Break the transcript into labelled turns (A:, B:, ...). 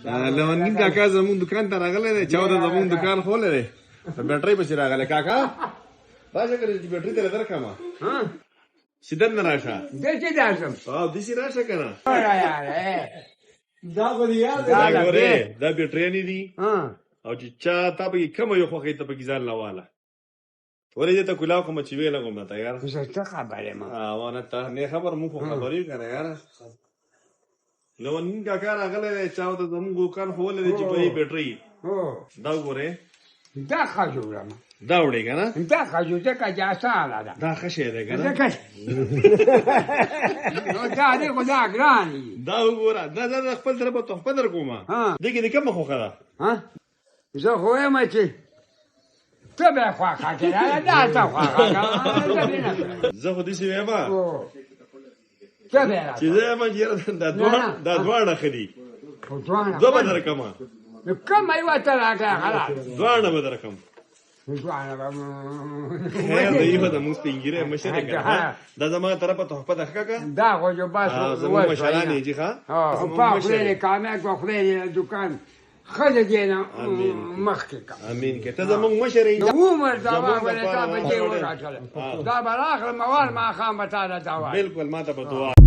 A: لونګین کاکا زموږ دکان ته راغلی دی چا د زموږ دکان خولی دی په بیټرۍ پسې راغلی کاکا راشه که چې بیټرۍ ته درکړم چې دننه راشه
B: داسې درځم
A: داسې راشه که نه
B: دا به دې یاد
A: دا ګورې دا بیټرۍ دي او چې چا تا پکې کومه یو خوښوي ته پکې ځان لواله ولې دې ته کولاو کومه چې ویې لګوم درته یاره
B: زه څه خبرې یم
A: نه ته نه خبر مونږ خو خبر یو که نه یاره لونګین کاکا راغلی دی چا ورته زموږ دوکان ښوولی دی چې په دې بیټرۍ دا وګورې
B: دا ښه جوړه
A: دا وړې که نه
B: دا ښه جوړه ځکه چې اسانه ده
A: دا ښه شی دی که نه
B: نو دا دی خو دا ګران دي
A: دا وګوره دا خپل طرفه تحفه در کومه دې کې دې کومه خوښه ده
B: زه خو یم چې ته به یې خوښه کړې دا ته خوښه کړه
A: زه خو داسې وایم
B: ته به یې
A: چې زه یم چې یاره دا دواړه ښه دي دوه به درکړمه
B: نو کومه یوه ته راکړه خلاص
A: دواړه به درکړم
B: دواړه به
A: خیر دی یو د موږ سپین ږیری مشر دی که نه دا زما طرفه تحفه ده ښه که
B: دا خو جو بس
A: زموږ مشران یې چې ښه
B: په خدای دې کامیاب کړه خدای دې دوکان ښه د دې نه مخکې کړه
A: امین که ته زموږ مشر یې
B: د عمر دوا به تا به دې وګټله دا به راغلم اول ماښام به تا ته دوا
A: بلکل ما ته به دعا